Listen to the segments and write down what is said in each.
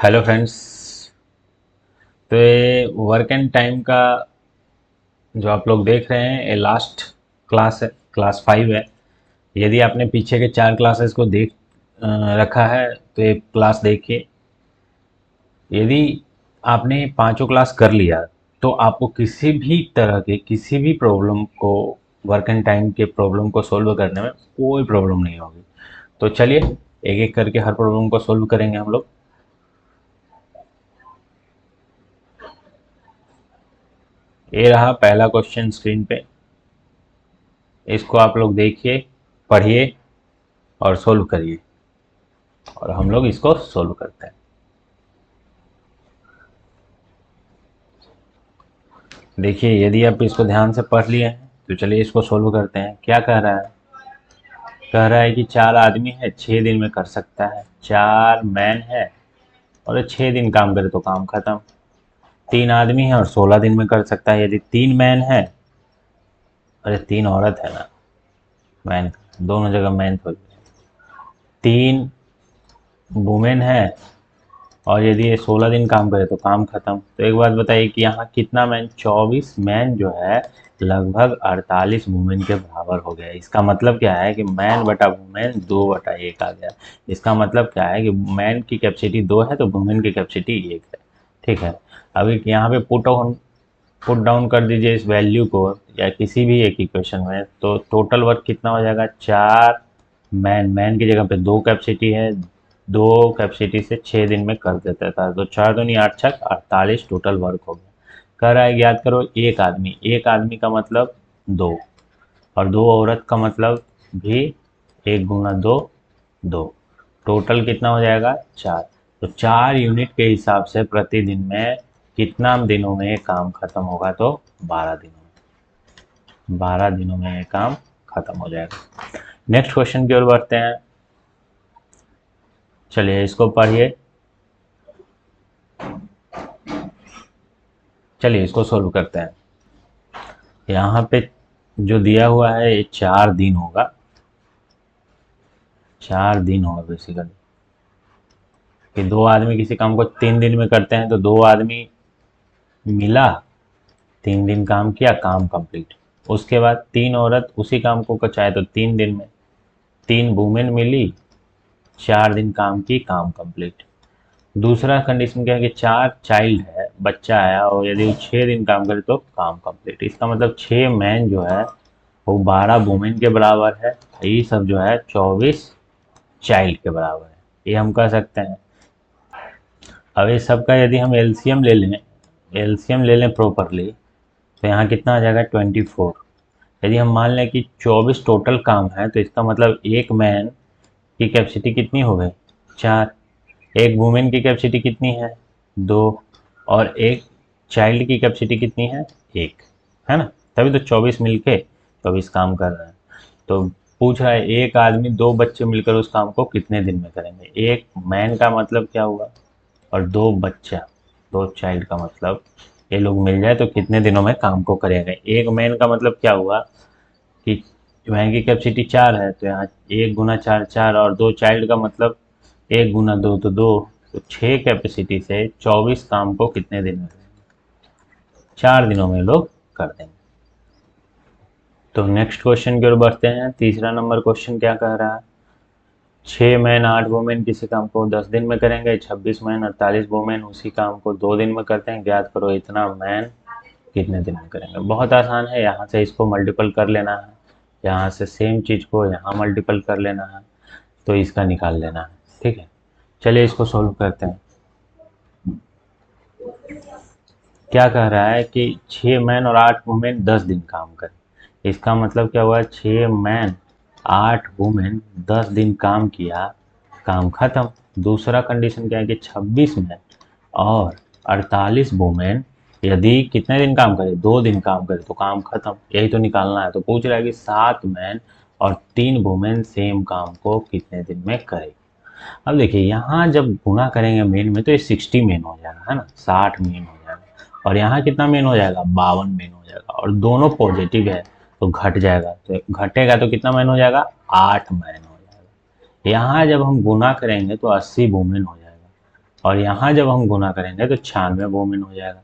Hello friends. तो ये work and time का जो आप लोग देख रहे हैं ये लास्ट क्लास है, क्लास 5 है। यदि आपने पीछे के 4 क्लासेस को देख रखा है तो ये क्लास देखिए। यदि आपने पांचों क्लास कर लिया तो आपको किसी भी तरह के किसी भी प्रॉब्लम को वर्क एंड टाइम के प्रॉब्लम को सॉल्व करने में कोई प्रॉब्लम नहीं होगी। तो चलिए एक एक करके हर प्रॉब्लम को सॉल्व करेंगे हम लोग। ये रहा पहला क्वेश्चन स्क्रीन पे। इसको आप लोग देखिए, पढ़िए और सोल्व करिए और हम लोग इसको सोल्व करते हैं। देखिए यदि आप इसको ध्यान से पढ़ लिए हैं तो चलिए इसको सोल्व करते हैं। क्या कह रहा है? कह रहा है कि 4 आदमी है, 6 दिन में कर सकता है। 4 मैन है और 6 दिन काम करे तो काम खत्म। 3 आदमी है और 16 दिन में कर सकता है। यदि 3 मैन है, अरे 3 औरत है ना, मैन दोनों जगह मैन थोड़ी। 3 वुमेन है और यदि ये 16 दिन काम करे तो काम खत्म। तो एक बात बताइए कि यहाँ कितना मैन, 24 मैन जो है लगभग 48 वुमेन के बराबर हो गया। इसका मतलब क्या है कि मैन बटा वुमेन 2/1 आ गया। इसका मतलब क्या है कि मैन की कैपेसिटी 2 है तो वुमेन की कैपेसिटी 1 है। ठीक है। अभी यहाँ पे पुट डाउन कर दीजिए इस वैल्यू को या किसी भी एक इक्वेशन में, तो टोटल वर्क कितना हो जाएगा? 4 मैन, मैन की जगह पे 2 कैपेसिटी है, 2 कैपेसिटी से 6 दिन में कर देता था। तो 4 दूनी 8 छक 48 टोटल वर्क हो गया। कह रहा है याद करो एक आदमी, एक आदमी का मतलब 2 और 2 औरत का मतलब भी 1 गुना 2 2। टोटल कितना हो जाएगा? 4। तो 4 यूनिट के हिसाब से प्रतिदिन में कितना दिनों में ये काम खत्म होगा? तो 12 दिनों में। 12 दिनों में ये काम खत्म हो जाएगा। नेक्स्ट क्वेश्चन की ओर बढ़ते हैं। चलिए इसको पढ़िए। चलिए इसको सोल्व करते हैं। यहाँ पे जो दिया हुआ है ये 4 दिन होगा। 4 दिन होगा बेसिकली कि 2 आदमी किसी काम को 3 दिन में करते हैं, तो 2 आदमी मिला, 3 दिन काम किया, काम कंप्लीट। उसके बाद 3 औरत उसी काम को चाहे तो 3 दिन में, 3 वुमेन मिली, 4 दिन काम की, काम कंप्लीट। दूसरा कंडीशन क्या है कि 4 चाइल्ड है, बच्चा है, और यदि वो 6 दिन काम करे तो काम कंप्लीट। इसका मतलब 6 मैन जो है वो 12 वुमेन के बराबर है। ये सब जो है 24 चाइल्ड के बराबर है, ये हम कह सकते हैं। अब इस सब का यदि हम एलसीएम ले लें, एलसीएम ले लें प्रॉपरली, तो यहाँ कितना आ जाएगा? 24। यदि हम मान लें कि 24 टोटल काम है तो इसका मतलब एक मैन की कैपेसिटी कितनी हो गई? 4। एक वुमेन की कैपेसिटी कितनी है? 2। और एक चाइल्ड की कैपेसिटी कितनी है? 1। है ना? तभी तो 24 मिलके 24 काम कर रहे हैं। तो पूछ रहा है एक आदमी 2 बच्चे मिलकर उस काम को कितने दिन में करेंगे। एक मैन का मतलब क्या हुआ और 2 बच्चा, 2 चाइल्ड का मतलब ये लोग मिल जाए तो कितने दिनों में काम को करेंगे। एक मैन का मतलब क्या हुआ कि मैन की कैपेसिटी 4 है तो यहाँ 1 गुना 4 4, और 2 चाइल्ड का मतलब 1 गुना 2 तो 2। तो 6 कैपेसिटी से 24 काम को कितने दिन में? 4 दिनों में लोग कर देंगे। तो नेक्स्ट क्वेश्चन की ओर बढ़ते हैं। तीसरा नंबर क्वेश्चन क्या कह रहा है? 6 मैन 8 वुमेन किसी काम को 10 दिन में करेंगे। 26 मैन 48 वुमेन उसी काम को 2 दिन में करते हैं। ज्ञात करो इतना मैन कितने दिन में करेंगे। बहुत आसान है, यहाँ से इसको मल्टीपल कर लेना है, यहाँ से सेम चीज़ को यहाँ मल्टीपल कर लेना है, तो इसका निकाल लेना है। ठीक है, चलिए इसको सोल्व करते हैं। क्या कह रहा है कि 6 मैन और 8 वुमेन 10 दिन काम करें। इसका मतलब क्या हुआ? 6 मैन 8 वुमेन 10 दिन काम किया, काम खत्म। दूसरा कंडीशन क्या है कि 26 मैन और 48 वुमेन यदि कितने दिन काम करे? 2 दिन काम करे तो काम खत्म। यही तो निकालना है। तो पूछ रहा है कि 7 मैन और 3 वुमेन सेम काम को कितने दिन में करे। अब देखिए यहाँ जब गुना करेंगे मेन में तो ये 60 मेन हो जाएगा, है ना, 60 मेन हो जाएगा। और यहाँ कितना मेन हो जाएगा? 52 मेन हो जाएगा। और दोनों पॉजिटिव है तो घट जाएगा, तो घटेगा तो कितना मेन हो जाएगा? 8 मैन हो जाएगा। यहाँ जब हम गुना करेंगे तो 80 वुमेन हो जाएगा। और यहाँ जब हम गुना करेंगे तो 96 वुमेन हो जाएगा।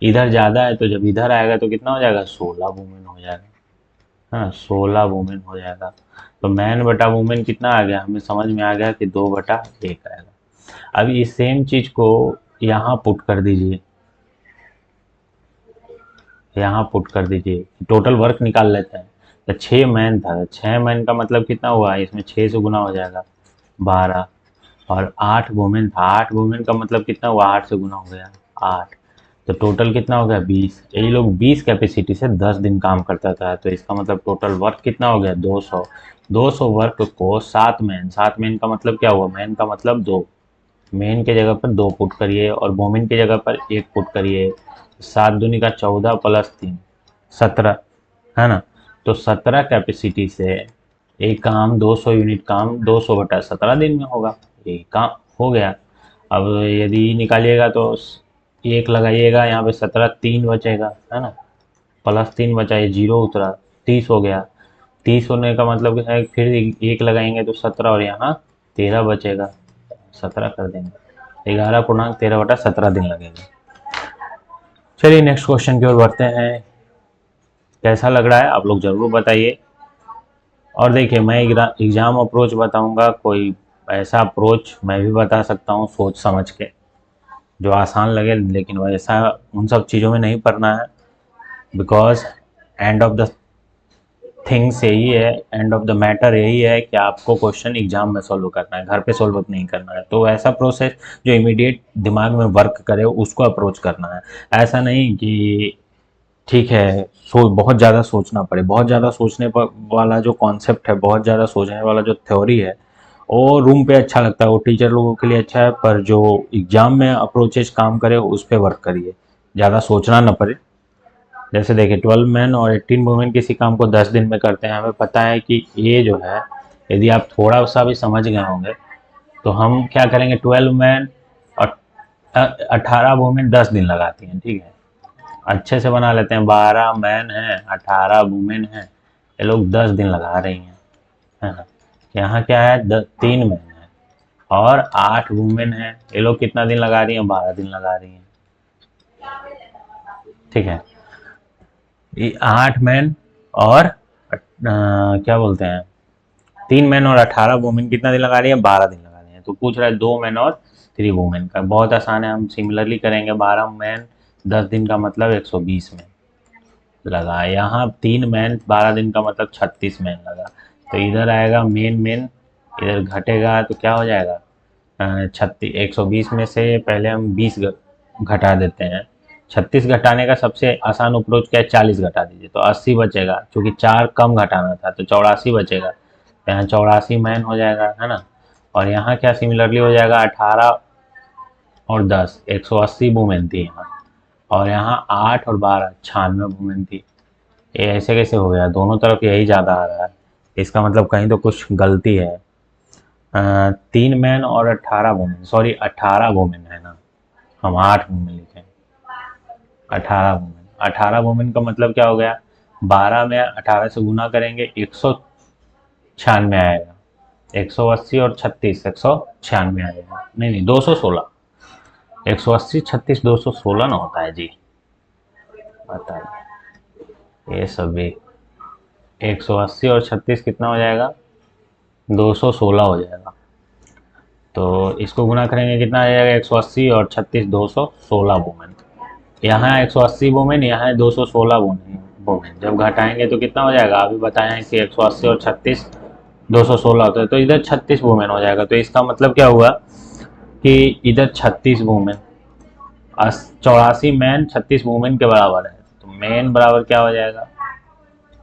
इधर ज़्यादा है तो जब इधर आएगा तो कितना हो जाएगा, 16 वुमेन हो जाएगा। हाँ, 16 वुमेन हो जाएगा। तो मैन बटा वुमेन कितना आ गया, हमें समझ में आ गया कि 2/1 आएगा। अब इस सेम चीज को यहाँ पुट कर दीजिए, यहाँ पुट कर दीजिए, टोटल वर्क निकाल लेते हैं। तो 6 मैन था, 6 मैन का मतलब कितना हुआ, इसमें 6 से गुना हो जाएगा 12। और 8 वुमेन था, 8 वुमेन का मतलब कितना हुआ, 8 से गुना हो गया 8। तो टोटल कितना हो गया 20। ये लोग 20 कैपेसिटी से 10 दिन काम करता था, तो इसका मतलब टोटल वर्क कितना हो गया 200। 200 वर्क को 7 मैन, 7 मैन का मतलब क्या हुआ, मैन का मतलब 2, मेन के जगह पर 2 पुट करिए और वोमेन की जगह पर 1 पुट करिए। 7 दूनी का 14 प्लस 3 17, है ना। तो 17 कैपेसिटी से एक काम 200 यूनिट काम 200/17 दिन में होगा, ये काम हो गया। अब यदि निकालिएगा तो एक लगाइएगा यहाँ पे, 17 3 बचेगा, है ना, प्लस 3 बचा, ये 0 उतरा, 30 हो गया। 30 होने का मतलब है फिर एक लगाएंगे तो 17 और यहाँ 13 बचेगा, 17 कर देंगे, 11.13/17 दिन लगेगा। चलिए नेक्स्ट क्वेश्चन की ओर बढ़ते हैं। कैसा लग रहा है आप लोग ज़रूर बताइए। और देखिए मैं एग्ज़ाम अप्रोच बताऊंगा, कोई ऐसा अप्रोच मैं भी बता सकता हूँ सोच समझ के, जो आसान लगे, लेकिन वैसा उन सब चीज़ों में नहीं पढ़ना है। Because end of the things यही है, एंड ऑफ द मैटर यही है कि आपको क्वेश्चन एग्जाम में सॉल्व करना है, घर पे सॉल्व नहीं करना है। तो ऐसा प्रोसेस जो इमीडिएट दिमाग में वर्क करे उसको अप्रोच करना है। ऐसा नहीं कि ठीक है बहुत ज़्यादा सोचना पड़े, बहुत ज़्यादा सोचने पर वाला जो कॉन्सेप्ट है, बहुत ज़्यादा सोचने वाला जो थ्योरी है, वो रूम पे अच्छा लगता है, वो टीचर लोगों के लिए अच्छा है, पर जो एग्जाम में अप्रोचेज काम करे उस पर वर्क करिए, ज़्यादा सोचना ना पड़े। जैसे देखिए 12 मैन और 18 वुमेन किसी काम को 10 दिन में करते हैं, हमें पता है कि ये जो है, यदि आप थोड़ा सा भी समझ गए होंगे तो हम क्या करेंगे, 12 मैन और 18 वुमेन 10 दिन लगाती हैं, ठीक है, अच्छे से बना लेते हैं। 12 मैन हैं, 18 वुमेन हैं, ये लोग 10 दिन लगा रही हैं, है ना। यहाँ क्या है, 3 मैन है और 8 वुमेन है, ये लोग कितना दिन लगा रही हैं, 12 दिन लगा रही हैं, ठीक है। 8 मैन और क्या बोलते हैं, 3 मैन और 18 वुमेन कितना दिन लगा रही है, 12 दिन लगा रही है। तो पूछ रहा है 2 मैन और 3 वुमेन का, बहुत आसान है, हम सिमिलरली करेंगे। 12 मैन 10 दिन का मतलब 120 मैन लगा, यहाँ 3 मैन 12 दिन का मतलब 36 मैन लगा। तो इधर आएगा मेन मेन, इधर घटेगा तो क्या हो जाएगा, 120 में से पहले हम 20 घटा देते हैं। 36 घटाने का सबसे आसान अप्रोच क्या है, 40 घटा दीजिए तो 80 बचेगा, क्योंकि 4 कम घटाना था तो 84 बचेगा, तो यहाँ 84 मैन हो जाएगा, है ना। और यहाँ क्या सिमिलरली हो जाएगा, 18 और 10 180 वुमेन थी यहाँ, और यहाँ 8 और 12 96 वुमेन थी। ये ऐसे कैसे हो गया, दोनों तरफ यही ज़्यादा आ रहा है, इसका मतलब कहीं तो कुछ गलती है। 3 मैन और 18 वुमेन, सॉरी 18 वुमेन है ना, हम 8 वुमेन लिखे, 18 वुमेन का मतलब क्या हो गया, 12 में 18 से गुना करेंगे 196 आएगा, 180 और 36 196 आएगा, नहीं नहीं 216, 180 36 216 ना होता है जी, बताइए ये सभी। 180 और 36 कितना हो जाएगा, 216 हो जाएगा। तो इसको गुना करेंगे कितना आ जाएगा, 180 और 36 216 वुमेन। यहाँ 180 वुमेन, यहाँ है 216 वुमेन। जब घटाएंगे तो कितना हो जाएगा, अभी बताए हैं कि 180 और 36 216 होता है, तो इधर 36 वुमेन हो जाएगा। तो इसका मतलब क्या हुआ कि इधर 36 वुमेन, 84 मैन 36 वुमेन के बराबर है। तो मैन बराबर क्या हो जाएगा,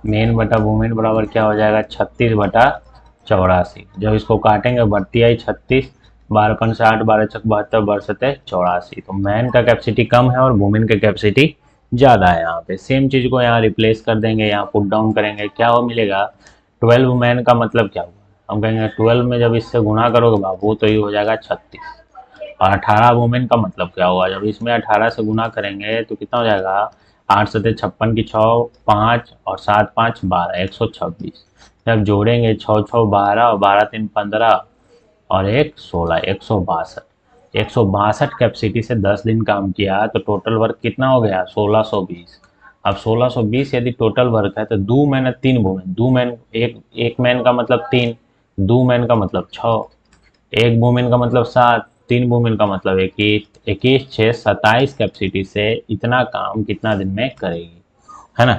मेन बटा वुमेन बराबर क्या हो जाएगा, 36/84। जब इसको काटेंगे बढ़ती आई 36, 12×8 12×6 72 12×7 84। तो मैन का कैपेसिटी कम है और वुमेन का कैपेसिटी ज़्यादा है। यहाँ पे सेम चीज़ को यहाँ रिप्लेस कर देंगे, यहाँ पुट डाउन करेंगे, क्या हो मिलेगा, 12 मैन का मतलब क्या हुआ, हम कहेंगे 12 में जब इससे गुना करोगे बाबू तो ये हो जाएगा 36। और 18 वुमेन का मतलब क्या हुआ, जब इसमें 18 से गुना करेंगे तो कितना हो जाएगा, 8 सते 56 की 6 5 और 7 5 12 126। जब जोड़ेंगे 6 6 12 और 12 3 15 और 1 16 162। 162 कैपेसिटी से 10 दिन काम किया तो टोटल वर्क कितना हो गया? 1620। अब 1620 यदि टोटल वर्क है तो दो मैन 3 वुमेन, दो मैन एक मैन का मतलब 3, दो मैन का मतलब 6, एक वुमेन का मतलब 7, 3 वुमेन का मतलब 21, 21 6 27 कैपेसिटी से इतना काम कितना दिन में करेगी, है ना?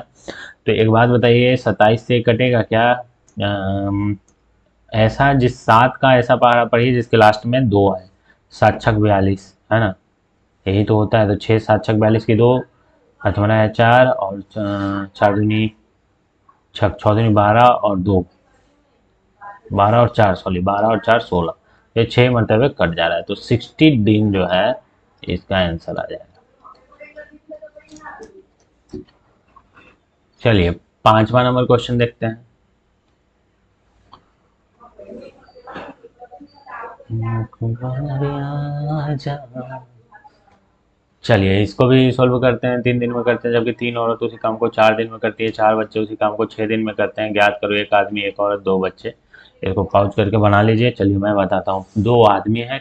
तो एक बात बताइए, 27 से कटेगा क्या? ऐसा जिस 7 का ऐसा पारा पढ़िए जिसके लास्ट में 2 है, 7 छक 42, है ना? यही तो होता है। तो 6 7 छक 42 की 2, अठवना है 4, और 4 दूनी छक 6 दूनी 12, और 2 12 और 4 सॉरी 12 और 4 16, ये 6 मरतबे कट जा रहा है, तो 60 दिन जो है इसका आंसर आ जाएगा। चलिए 5वां नंबर क्वेश्चन देखते हैं। चलिए इसको भी सॉल्व करते हैं, 3 दिन में करते हैं, जबकि 3 औरत उसी काम को 4 दिन में करती है, 4 बच्चे उसी काम को 6 दिन में करते हैं। ज्ञात करो एक आदमी, एक औरत, 2 बच्चे। इसको पाउच करके बना लीजिए। चलिए मैं बताता हूँ। 2 आदमी है,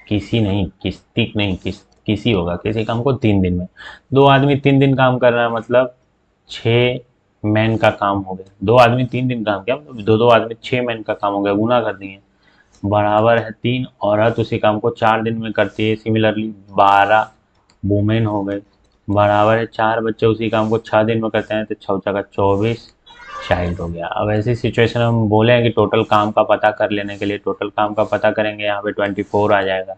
किसी नहीं, किस्तिक नहीं, किसी होगा, किसी काम को 3 दिन में। 2 आदमी 3 दिन काम कर रहा है, मतलब 6 मैन का काम हो गया। 2 आदमी 3 दिन काम किया, मतलब दो आदमी 6 मैन का काम हो गया, गुना कर दिए। बराबर है 3 औरत उसी काम को 4 दिन में करती है, सिमिलरली 12 वुमेन हो गए। बराबर है 4 बच्चे उसी काम को 6 दिन में करते हैं, तो 6 का 24 चाइल्ड हो गया। अब ऐसी सिचुएशन में हम बोले हैं कि टोटल काम का पता कर लेने के लिए टोटल काम का पता करेंगे, यहाँ पे 24 आ जाएगा।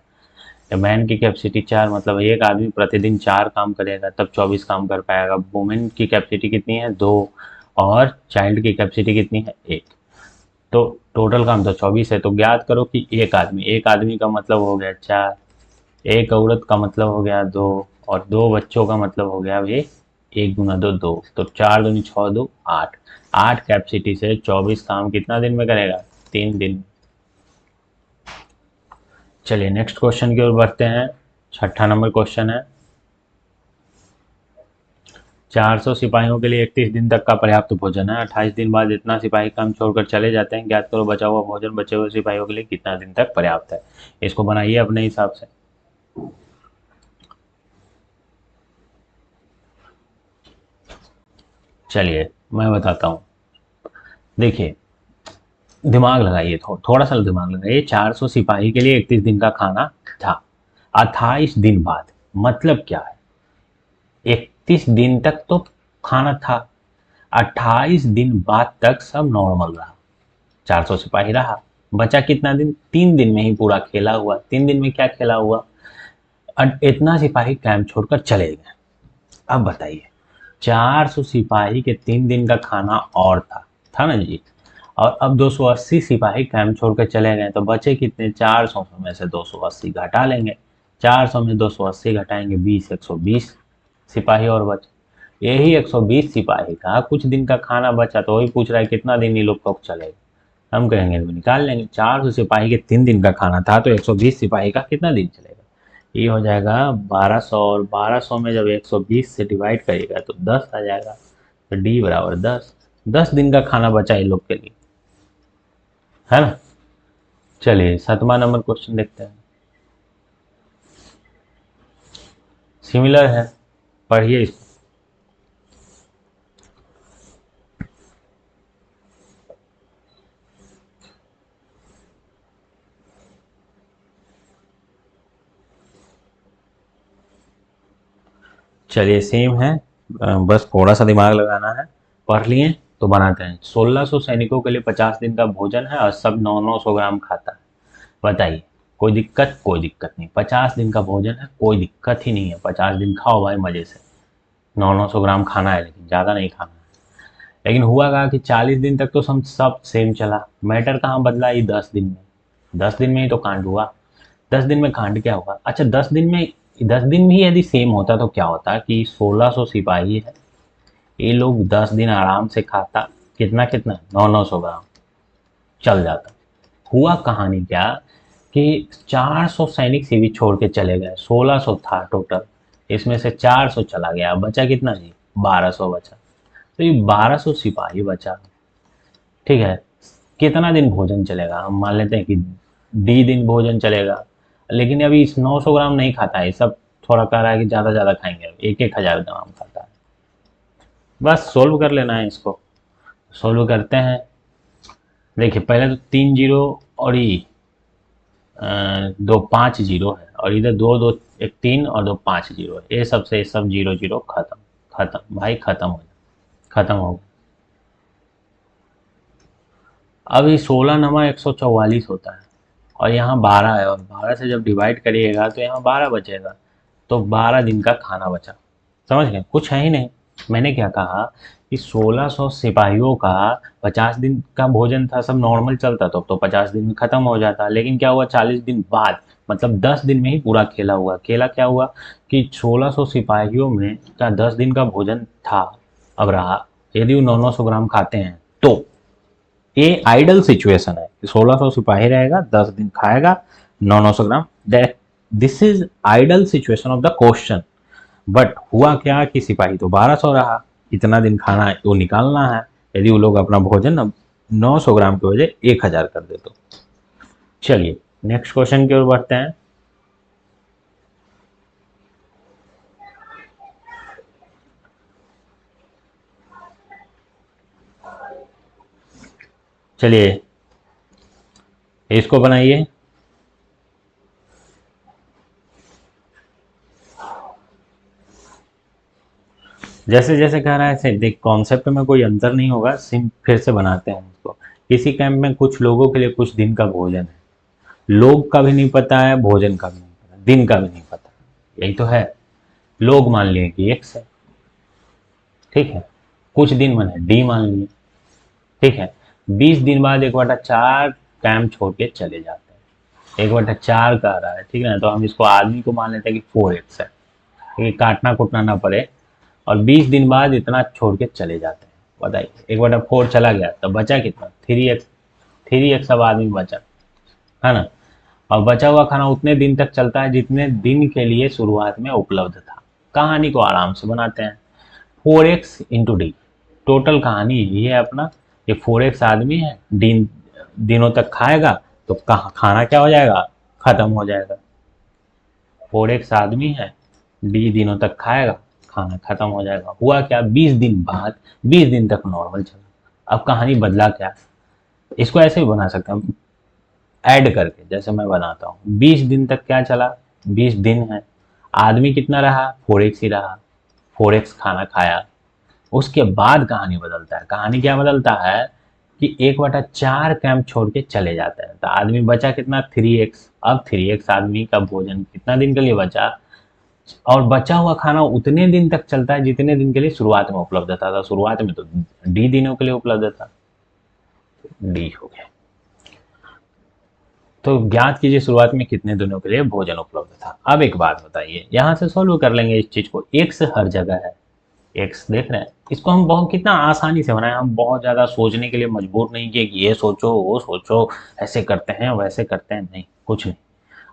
मैन की कैपेसिटी 4, मतलब एक आदमी प्रतिदिन 4 काम करेगा तब 24 काम कर पाएगा। वुमेन की कैपेसिटी कितनी है? 2, और चाइल्ड की कैपेसिटी कितनी है? 1। तो टोटल काम तो 24 है। तो ज्ञात करो कि एक आदमी का मतलब हो गया 4, एक औरत का मतलब हो गया 2, और 2 बच्चों का मतलब हो गया ये 1 गुना 2 2, तो 4 दूनी 6 2 8। 8 कैपेसिटी से 24 काम कितना दिन में करेगा? 3 दिन। चलिए नेक्स्ट क्वेश्चन की ओर बढ़ते हैं। 6ठा नंबर क्वेश्चन है। 400 सिपाहियों के लिए 31 दिन तक का पर्याप्त भोजन है। 28 दिन बाद इतना सिपाही काम छोड़कर चले जाते हैं। ज्ञात करो बचा हुआ भोजन बचे हुए सिपाहियों के लिए कितना दिन तक पर्याप्त है। इसको बनाइए अपने हिसाब से। चलिए मैं बताता हूँ। देखिए, दिमाग लगाइए, थोड़ा सा दिमाग लगाइए। 400 सिपाही के लिए 31 दिन का खाना था। 28 दिन बाद मतलब क्या है? 31 दिन तक तो खाना था, 28 दिन बाद तक सब नॉर्मल रहा। 400 सिपाही रहा, बचा कितना दिन? 3 दिन में ही पूरा खेला हुआ। 3 दिन में क्या खेला हुआ? इतना सिपाही कैंप छोड़कर चले गए। अब बताइए, 400 सिपाही के 3 दिन का खाना और था ना जी। और अब 280 सिपाही कैंप छोड़कर चले गए, तो बचे कितने? 400 में से 280 घटा लेंगे। 400 में 280 घटाएंगे 20, 120 सिपाही और बचे। यही 120 सिपाही का कुछ दिन का खाना बचा, तो वही पूछ रहा है कितना दिन ये लोग को चलेगा। हम कहेंगे तो निकाल लेंगे। 400 सिपाही के 3 दिन का खाना था, तो 120 सिपाही का कितना दिन चलेगा? ये हो जाएगा 1200, और 1200 में जब 120 से डिवाइड करिएगा तो 10 आ जाएगा। तो डी बराबर 10। 10 दिन का खाना बचा इन लोग के लिए, है ना? चलिए 7वां नंबर क्वेश्चन देखते हैं। सिमिलर है, पढ़िए इसको। चलिए सेम है, बस थोड़ा सा दिमाग लगाना है। पढ़ लिए तो बनाते हैं। 1600 सैनिकों के लिए 50 दिन का भोजन है और सब 900 ग्राम खाता है। बताइए, कोई दिक्कत? कोई दिक्कत नहीं। 50 दिन का भोजन है, कोई दिक्कत ही नहीं है। 50 दिन खाओ भाई मजे से। 900 ग्राम खाना है, लेकिन ज़्यादा नहीं खाना है। लेकिन हुआ कहा कि 40 दिन तक तो सब सेम चला। मैटर कहाँ बदला? ये 10 दिन में। 10 दिन में ही तो कांड हुआ। 10 दिन में कांड क्या होगा? अच्छा, 10 दिन में, 10 दिन भी यदि सेम होता तो क्या होता कि 1600 सिपाही है, ये लोग 10 दिन आराम से खाता, कितना कितना 900 ग्राम चल जाता। हुआ कहानी क्या कि 400 सैनिक शिविर छोड़ के चले गए। 1600 था टोटल, इसमें से 400 चला गया, बचा कितना जी? 1200 बचा। तो ये 1200 सिपाही बचा, ठीक है। कितना दिन भोजन चलेगा? हम मान लेते हैं कि डी दिन भोजन चलेगा। लेकिन अभी इस 900 ग्राम नहीं खाता है, सब थोड़ा कह रहा है कि ज़्यादा ज़्यादा खाएंगे, 1-1 हज़ार ग्राम खाता है। बस सोल्व कर लेना है इसको। सोल्व करते हैं। देखिए पहले तो 3 जीरो और ये 2 5 जीरो है, और इधर 2 2 1 3 और 2 5 जीरो है, ये सबसे ये सब जीरो जीरो खत्म। खत्म भाई, खत्म हो गया, खत्म हो गया। अब ये 16 नमा 144 होता है, और यहाँ 12 है, और 12 से जब डिवाइड करिएगा तो यहाँ 12 बचेगा। तो 12 दिन का खाना बचा। समझ गए, कुछ है ही नहीं। मैंने क्या कहा कि 1600 सिपाहियों का 50 दिन का भोजन था, सब नॉर्मल चलता तो 50 दिन में खत्म हो जाता। लेकिन क्या हुआ, 40 दिन बाद, मतलब 10 दिन में ही पूरा खेला हुआ। खेला क्या हुआ कि 1600 सिपाहियों में का 10 दिन का भोजन था, अब रहा। यदि वो 900 ग्राम खाते हैं तो ये आइडल सिचुएशन है कि 1600 सिपाही रहेगा, 10 दिन खाएगा, 900 ग्राम। This is idle situation of the question. But हुआ क्या कि सिपाही तो 1200 रहा, इतना दिन खाना वो निकालना है। यदि वो लोग अपना भोजन अब 900 ग्राम की वजह 1000 कर दे तो। चलिए नेक्स्ट क्वेश्चन की ओर बढ़ते हैं। चलिए इसको बनाइए। जैसे जैसे कह रहा है ऐसे देख, कॉन्सेप्ट में कोई अंतर नहीं होगा, सिम फिर से बनाते हैं इसको। किसी कैंप में कुछ लोगों के लिए कुछ दिन का भोजन है, लोग का भी नहीं पता है, भोजन का भी नहीं पता, दिन का भी नहीं पता। यही तो है। लोग मान लिए कि एक्स है, ठीक है। कुछ दिन माने डी मान लिए, ठीक है। 20 दिन बाद 1/4 कैंप छोड़ के चले जाते हैं। 1/4 कह रहा है, ठीक है ना, तो हम इसको आदमी को मान लेते हैं कि 4x है, क्योंकि काटना कुटना ना पड़े। और 20 दिन बाद इतना छोड़ के चले जाते हैं। बताइए 1/4 चला गया तो बचा कितना, 3x। 3x अब आदमी बचा, है ना। और बचा हुआ खाना उतने दिन तक चलता है जितने दिन के लिए शुरुआत में उपलब्ध था। कहानी को आराम से बनाते हैं। 4x × डी, टोटल कहानी यही है अपना। ये 4x आदमी है, दिनों तक खाएगा, तो खाना क्या हो जाएगा, खत्म हो जाएगा। 4x आदमी है, डी दिनों तक खाएगा, खाना खत्म हो जाएगा। हुआ क्या, 20 दिन बाद, 20 दिन तक नॉर्मल चला। अब कहानी बदला क्या, इसको ऐसे भी बना सकते हैं ऐड करके, जैसे मैं बनाता हूँ। 20 दिन तक क्या चला, 20 दिन है, आदमी कितना रहा, 4x ही रहा, 4x खाना खाया। उसके बाद कहानी बदलता है। कहानी क्या बदलता है कि 1/4 कैंप छोड़ के चले जाते हैं, तो आदमी बचा कितना, 3x। अब 3x आदमी का भोजन कितना दिन के लिए बचा, और बचा हुआ खाना उतने दिन तक चलता है जितने दिन के लिए शुरुआत में उपलब्ध था। तो शुरुआत में तो डी दिनों के लिए उपलब्ध था, डी हो गया। तो ज्ञात कीजिए शुरुआत में कितने दिनों के लिए भोजन उपलब्ध था। अब एक बात बताइए, यहाँ से सॉल्व कर लेंगे इस चीज को। एक्स हर जगह है, एक्स देख रहे हैं, इसको हम बहुत कितना आसानी से बनाए। हम बहुत ज़्यादा सोचने के लिए मजबूर नहीं किए कि ये सोचो वो सोचो, ऐसे करते हैं वैसे करते हैं, नहीं, कुछ नहीं।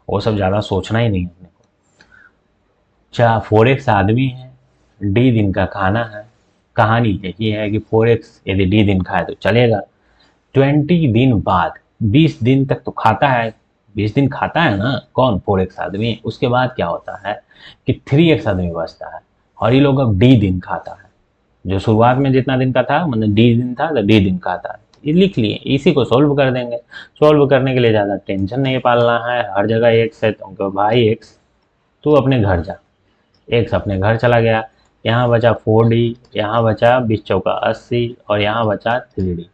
वो सब ज़्यादा सोचना ही नहीं है अपने को। 4x आदमी है, डी दिन का खाना है। कहानी यही है कि 4x यदि डी दिन खाए तो चलेगा। 20 दिन बाद, 20 दिन तक तो खाता है, 20 दिन खाता है ना कौन, 4x आदमी। उसके बाद क्या होता है कि 3x आदमी बचता है, और ये लोग अब डी दिन खाता है। जो शुरुआत में जितना दिन का था, मतलब डी दिन था तो डी दिन खाता है। ये लिख लिए, इसी को सोल्व कर देंगे। सोल्व करने के लिए ज़्यादा टेंशन नहीं पालना है। हर जगह एक्स है तो भाई एक्स, तू अपने घर जा। एक्स अपने घर चला गया। यहाँ बचा 4D, यहाँ बचा 20 × 4 = 80, और यहाँ बचा 3D।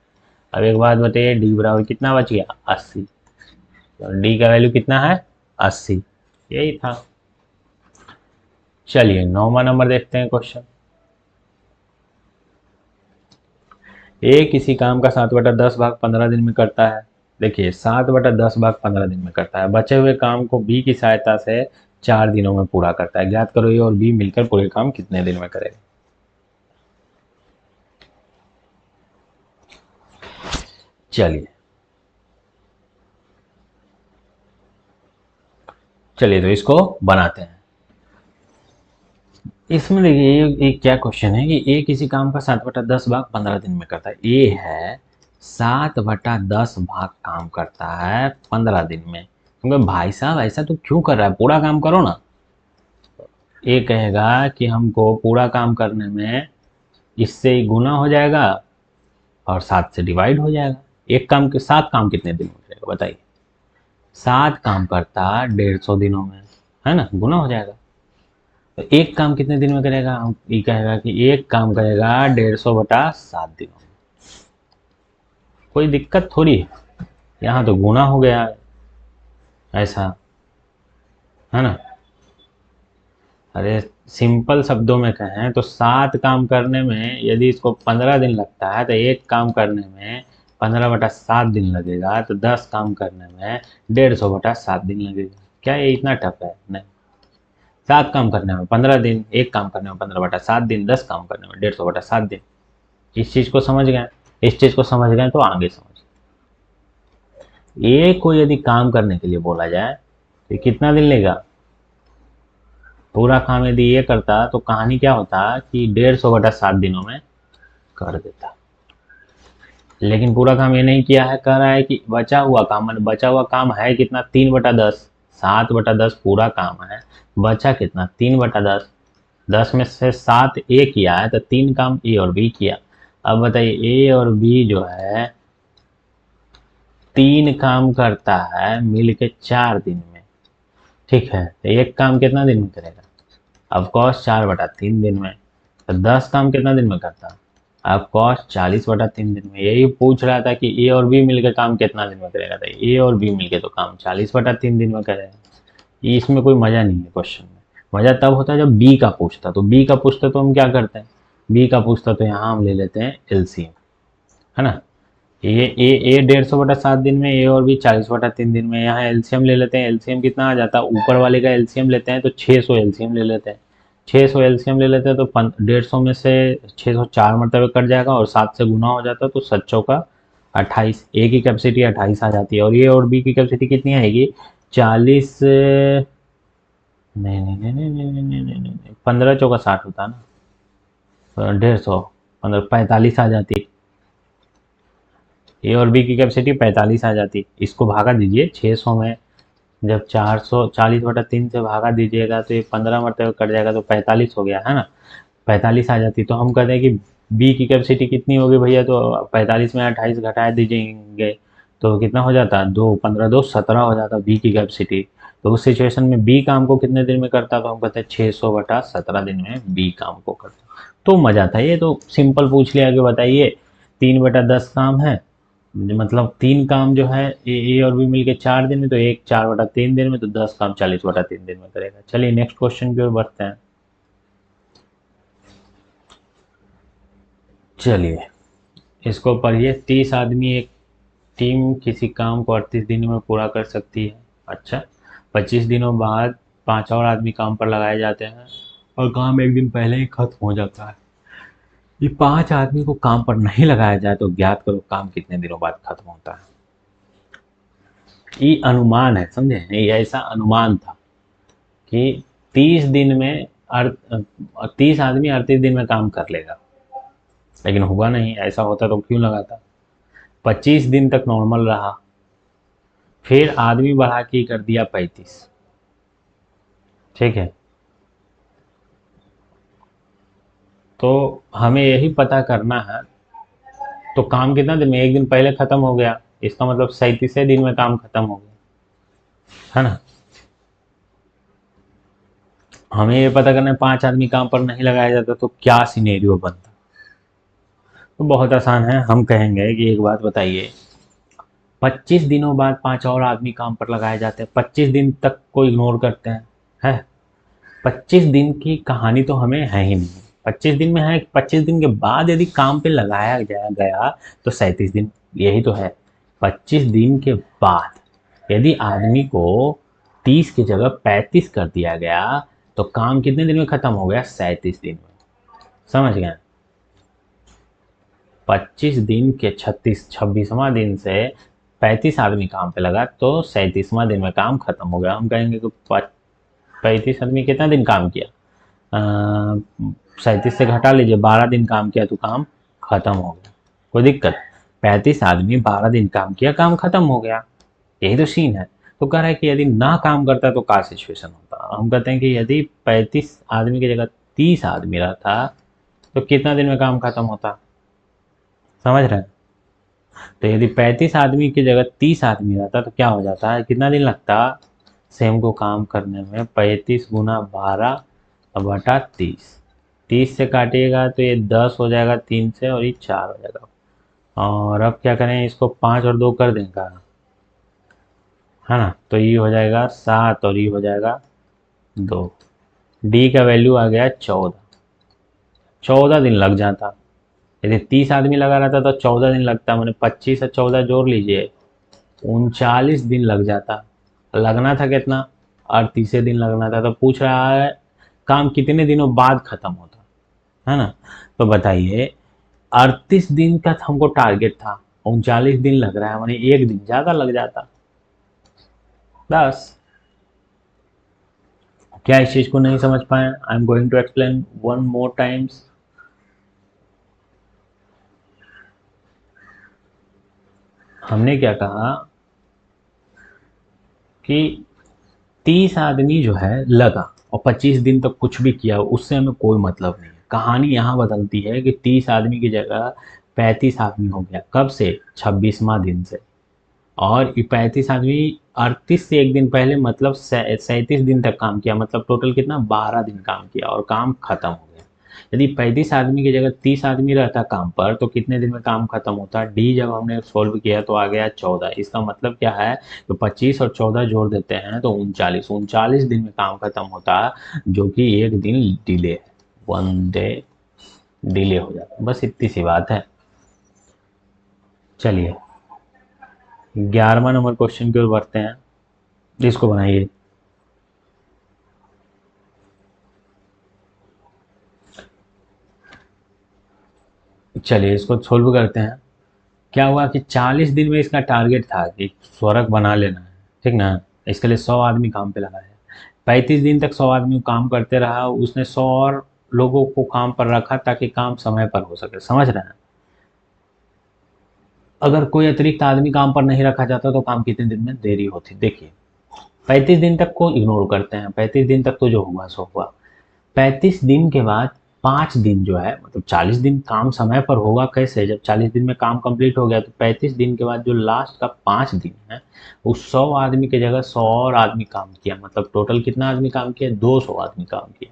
अब एक बात बताइए, डी बराबर कितना बच गया, 80। तो डी का वैल्यू कितना है, 80। यही था। चलिए 9वां नंबर देखते हैं क्वेश्चन। ए किसी काम का 7/10 भाग 15 दिन में करता है। देखिए 7/10 भाग 15 दिन में करता है। बचे हुए काम को बी की सहायता से 4 दिनों में पूरा करता है। ज्ञात करो ए और बी मिलकर पूरे काम कितने दिन में करेगा। चलिए चलिए तो इसको बनाते हैं। इसमें देखिए ये क्या क्वेश्चन है कि ए किसी काम का 7/10 भाग 15 दिन में करता है। ए है 7/10 भाग काम करता है 15 दिन में, क्योंकि भाई साहब ऐसा तो क्यों कर रहा है, पूरा काम करो ना। ये कहेगा कि हमको पूरा काम करने में इससे ही गुना हो जाएगा और 7 से डिवाइड हो जाएगा। एक काम के 7 काम कितने दिन में करेगा बताइए। 7 काम करता 150 दिनों में, है ना, गुना हो जाएगा। तो एक काम कितने दिन में करेगा, हम ये कहेगा कि एक काम करेगा 150/7 दिनों में। कोई दिक्कत थोड़ी है, यहाँ तो गुना हो गया है, ऐसा, है ना। अरे सिंपल शब्दों में कहें तो 7 काम करने में यदि इसको 15 दिन लगता है तो एक काम करने में 15/7 दिन लगेगा, तो 10 काम करने में 150/7 दिन लगेगा। क्या ये इतना टफ है? नहीं। 7 काम करने में 15 दिन, एक काम करने में 15/7 दिन, 10 काम करने में 150/7 दिन। इस चीज़ को समझ गए? इस चीज़ को समझ गए तो आगे समझ। ए को यदि काम करने के लिए बोला जाए तो ये कितना दिन लेगा? पूरा काम यदि ये करता तो कहानी क्या होता कि 150/7 दिनों में कर देता। लेकिन पूरा काम ये नहीं किया है, कह रहा है कि बचा हुआ काम, मतलब बचा हुआ काम है कितना, 3/10। 7/10 पूरा काम है, बचा कितना, 3/10। 10 में से 7 ए किया है तो 3 काम ए और बी किया। अब बताइए ए और बी जो है 3 काम करता है मिल के 4 दिन में, ठीक है, तो एक काम कितना दिन में करेगा? ऑफ कोर्स 4/3 दिन में। तो 10 काम कितना दिन में करता? ऑफ कोर्स 40/3 दिन में। यही पूछ रहा था कि ए और बी मिलकर काम कितना दिन में करेगा, तो ए और बी मिलके तो काम 40/3 दिन में करेगा। इसमें कोई मज़ा नहीं है क्वेश्चन में। मज़ा तब होता है जब बी का पूछता, तो बी का पूछता तो हम क्या करते हैं, बी का पूछता तो यहाँ हम ले लेते हैं एलसीएम, है ना। ए 150/7 दिन में, ए और बी 40/3 दिन में। यहाँ एलसीएम ले लेते हैं, एलसीएम कितना आ जाता है, ऊपर वाले का एलसीएम लेते हैं तो 600 एलसीएम ले लेते हैं। 600 एलसीएम ले लेते हैं तो 150 में से 600 4 मरतबे कट जाएगा और 7 से गुना हो जाता है, तो 7 चौका 28। ए की कैपेसिटी 28 आ जाती है और ये और बी की कैपेसिटी कितनी आएगी, 40, नहीं नहीं नहीं नहीं नहीं नहीं नहीं नहीं नहीं, 15 चौका 60 होता है ना, 150, 15, 45 आ जाती। ए और बी की कैपेसिटी 45 आ जाती। इसको भागा दीजिए 600 में, जब 440/3 से भागा दीजिएगा तो ये 15 मरतबे कट जाएगा तो 45 हो गया, है ना। 45 आ जाती। तो हम कहते हैं कि बी की कैपेसिटी कितनी होगी भैया, तो 45 में 28 घटा दीजिएंगे तो कितना हो जाता, 2 15 2 17 हो जाता बी की कैपेसिटी। तो उस सिचुएशन में बी काम को कितने दिन में करता, तो हम कहते हैं 600/17 दिन में बी काम को करता। तो मजा था, ये तो सिंपल पूछ लिया कि बताइए 3/10 काम है, मतलब 3 काम जो है ए और बी मिलके 4 दिन में, तो एक 4/3 दिन में, तो 10 काम 40/3 दिन में करेगा। चलिए नेक्स्ट क्वेश्चन की ओर बढ़ते हैं। चलिए इसको पढ़िए। 30 आदमी एक टीम किसी काम को 38 दिनों में पूरा कर सकती है। अच्छा, 25 दिनों बाद 5 और आदमी काम पर लगाए जाते हैं और काम एक दिन पहले ही खत्म हो जाता है। ये 5 आदमी को काम पर नहीं लगाया जाए तो ज्ञात करो काम कितने दिनों बाद खत्म होता है। ये अनुमान है, समझे, ये ऐसा अनुमान था कि 30 दिन में 30 आदमी 38 दिन में काम कर लेगा, लेकिन हुआ नहीं। ऐसा होता तो क्यों लगाता। 25 दिन तक नॉर्मल रहा, फिर आदमी बढ़ा के कर दिया 35, ठीक है। तो हमें यही पता करना है, तो काम कितना दिन में, एक दिन पहले खत्म हो गया, इसका मतलब 37 दिन में काम खत्म हो गया, है ना। हमें ये पता करना है 5 आदमी काम पर नहीं लगाया जाता तो क्या सिनेरियो बनता। तो बहुत आसान है, हम कहेंगे कि एक बात बताइए, 25 दिनों बाद 5 और आदमी काम पर लगाए जाते हैं, 25 दिन तक को इग्नोर करते हैं, है। 25 दिन की कहानी तो हमें है ही नहीं। 25 दिन में है, 25 दिन के बाद यदि काम पे लगाया गया तो 37 दिन, यही तो है। 25 दिन के बाद यदि आदमी को 30 की जगह 35 कर दिया गया तो काम कितने दिन में खत्म हो गया, 37 दिन में। समझ गए। 25 दिन के 26वां दिन से 35 आदमी काम पे लगा तो 37वां दिन में काम खत्म हो गया। हम कहेंगे कि 35 आदमी कितना दिन काम किया, 37 से घटा लीजिए, 12 दिन काम किया तो काम खत्म हो गया। कोई दिक्कत, 35 आदमी 12 दिन काम किया, काम खत्म हो गया, यही तो सीन है। तो कह रहा है कि यदि ना काम करता तो क्या सिचुएशन होता। हम कहते हैं कि यदि 35 आदमी की जगह 30 आदमी रहता तो कितना दिन में काम खत्म होता, समझ रहे हैं। तो यदि 35 आदमी की जगह 30 आदमी रहता तो क्या हो जाता है, कितना दिन लगता सेम को काम करने में। 35 गुना 12 बटा 30, 30 से काटिएगा तो ये 10 हो जाएगा 3 से, और ये 4 हो जाएगा। और अब क्या करें, इसको 5 और 2 कर देंगे, है ना। तो ये हो जाएगा 7 और ये हो जाएगा 2। डी का वैल्यू आ गया 14। 14 दिन लग जाता। यदि 30 आदमी लगा रहता तो 14 दिन लगता, मैंने 25 और 14 जोड़ लीजिए, 39 दिन लग जाता। लगना था कितना, 38 दिन लगना था। तो पूछ रहा है काम कितने दिनों बाद खत्म होता, है ना। तो बताइए 38 दिन का हमको टारगेट था, 39 दिन लग रहा है, मैंने एक दिन ज़्यादा लग जाता बस। क्या इस चीज़ को नहीं समझ पाए? I am going to explain one more times. हमने क्या कहा कि 30 आदमी जो है लगा और 25 दिन तक कुछ भी किया, उससे हमें कोई मतलब नहीं है। कहानी यहाँ बदलती है कि 30 आदमी की जगह 35 आदमी हो गया, कब से, 26वां दिन से। और ये 35 आदमी 38 से एक दिन पहले मतलब 37 दिन तक काम किया, मतलब टोटल कितना, 12 दिन काम किया और काम खत्म हो गया। यदि 35 आदमी की जगह 30 आदमी रहता काम पर तो कितने दिन में काम खत्म होता। डी जब हमने सोल्व किया तो आ गया 14। इसका मतलब क्या है, तो 25 और 14 जोड़ देते हैं तो 39, 39 दिन में काम खत्म होता, जो कि एक दिन डिले है, 1 डे डिले हो जाता। बस इतनी सी बात है। चलिए 11वां नंबर क्वेश्चन की ओर बढ़ते हैं। इसको बनाइए। चलिए इसको सोल्व करते हैं। क्या हुआ कि 40 दिन में इसका टारगेट था कि स्वर्ग बना लेना है, ठीक ना। इसके लिए 100 आदमी काम पे लगा है। 35 दिन तक 100 आदमी काम करते रहा, उसने 100 और लोगों को काम पर रखा ताकि काम समय पर हो सके, समझ रहे हैं। अगर कोई अतिरिक्त आदमी काम पर नहीं रखा जाता तो काम कितने दिन में देरी होती। देखिए 35 दिन तक को इग्नोर करते हैं, 35 दिन तक तो जो हुआ सो हुआ। 35 दिन के बाद 5 दिन जो है, मतलब 40 दिन काम समय पर होगा कैसे, जब 40 दिन में काम कंप्लीट हो गया तो 35 दिन के बाद जो लास्ट का 5 दिन है, उस 100 आदमी की जगह 100 और आदमी काम किया, मतलब टोटल कितना आदमी काम किया, 200 आदमी काम किया,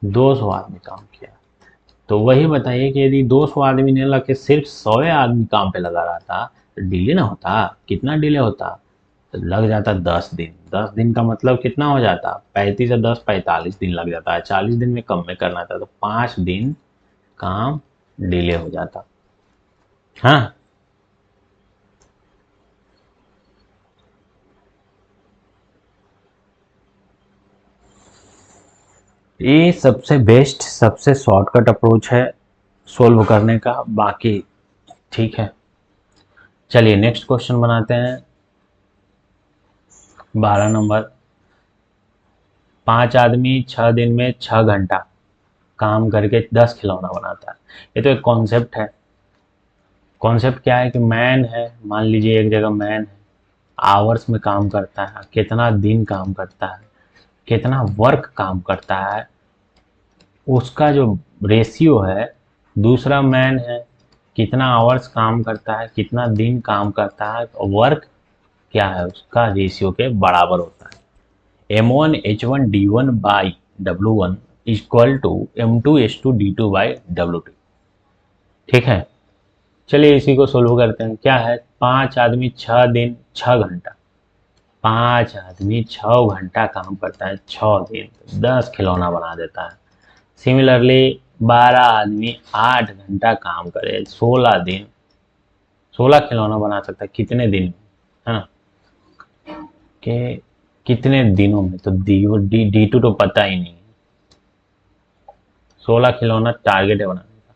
200 आदमी काम किया। तो वही बताइए कि यदि 200 आदमी ने लग के सिर्फ 100 आदमी काम पे लगा रहा था तो डिले ना होता, कितना डिले होता, तो लग जाता 10 दिन। 10 दिन का मतलब कितना हो जाता, 35 से 10 45 दिन लग जाता है। 40 दिन में कम में करना था तो 5 दिन काम डिले हो जाता। हाँ, ये सबसे बेस्ट सबसे शॉर्टकट अप्रोच है सोल्व करने का, बाकी ठीक है। चलिए नेक्स्ट क्वेश्चन बनाते हैं। 12 नंबर। 5 आदमी 6 दिन में 6 घंटा काम करके 10 खिलौना बनाता है। ये तो एक कॉन्सेप्ट है। कॉन्सेप्ट क्या है कि मैन है, मान लीजिए एक जगह मैन है, आवर्स में काम करता है, कितना दिन काम करता है, कितना वर्क काम करता है, उसका जो रेशियो है। दूसरा मैन है, कितना आवर्स काम करता है, कितना दिन काम करता है, वर्क क्या है उसका रेशियो के बराबर होता है। M1H1D1/W1 equal to M2H2D2 by W2। ठीक है। चलिए इसी को सोल्व करते हैं। क्या है, 5 आदमी 6 दिन 6 घंटा, 5 आदमी 6 घंटा काम करता है, 6 दिन 10 खिलौना बना देता है। सिमिलरली 12 आदमी 8 घंटा काम करे, 16 दिन 16 खिलौना बना सकता है, कितने दिन में, है ना, कि कितने दिनों में। तो डी टू तो पता ही नहीं है, 16 खिलौना टारगेट है बनाने का।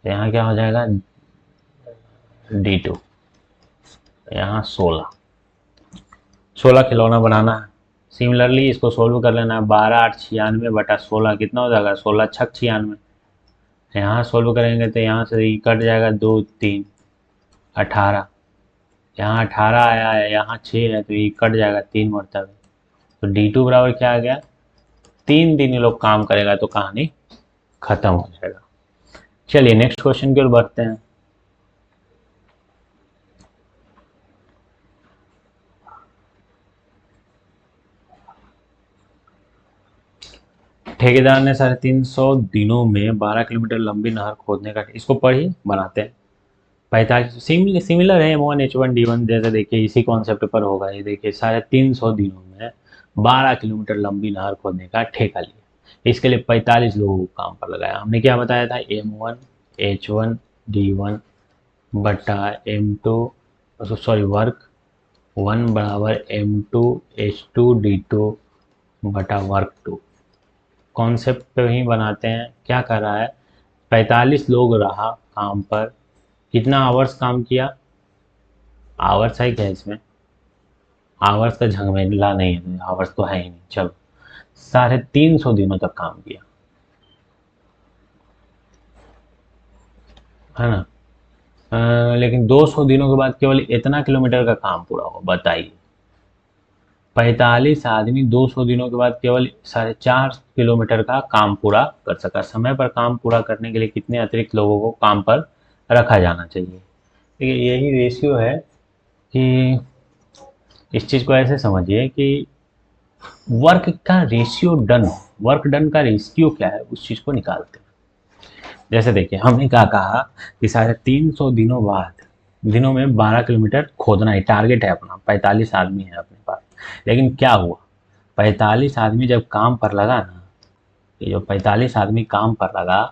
तो यहाँ क्या हो जाएगा, D2, यहाँ 16 खिलौना बनाना है। सिमिलरली इसको सोल्व कर लेना है। 12 8 96 कितना हो जाएगा, 16 6 96। यहाँ सोल्व करेंगे तो यहाँ से ये कट जाएगा, 2 3 18। यहाँ 18 आया है, यहाँ 6 है, तो ये कट जाएगा 3 मरतबे। तो D2 बराबर क्या आ गया, 3 दिन ये लोग काम करेगा तो कहानी खत्म हो जाएगा। चलिए नेक्स्ट क्वेश्चन की ओर बढ़ते हैं। ठेकेदार ने 350 दिनों में 12 किलोमीटर लंबी नहर खोदने का, इसको पढ़िए बनाते हैं। 45 सिमिलर है M1H1D1, जैसे देखिए इसी कॉन्सेप्ट पर होगा। ये देखिए 350 दिनों में 12 किलोमीटर लंबी नहर खोदने का ठेका लिया, इसके लिए 45 लोगों को काम पर लगाया। हमने क्या बताया था, M1H1D1 बटा M2, सॉरी वर्क 1 बराबर M2H2D2 बटा वर्क 2। कॉन्सेप्ट पे ही बनाते हैं। क्या कर रहा है, 45 लोग रहा काम पर, कितना आवर्स काम किया, आवर्स है क्या इसमें, आवर्स का झमेला नहीं है, आवर्स तो है ही नहीं। चलो 350 दिनों तक काम किया, है ना। लेकिन 200 दिनों के बाद केवल इतना किलोमीटर का काम पूरा हुआ, बताइए। 45 आदमी 200 दिनों के बाद केवल 4.5 किलोमीटर का काम पूरा कर सका। समय पर काम पूरा करने के लिए कितने अतिरिक्त लोगों को काम पर रखा जाना चाहिए। देखिए यही रेशियो है कि इस चीज़ को ऐसे समझिए कि वर्क का रेशियो डन, वर्क डन का रेशियो क्या है उस चीज़ को निकालते हैं। जैसे देखिए हमने क्या कहा कि 350 दिनों में 12 किलोमीटर खोदना है, टारगेट है अपना, 45 आदमी है अपने पास। लेकिन क्या हुआ, 45 आदमी जब काम पर लगा ना, ये जो 45 आदमी काम पर लगा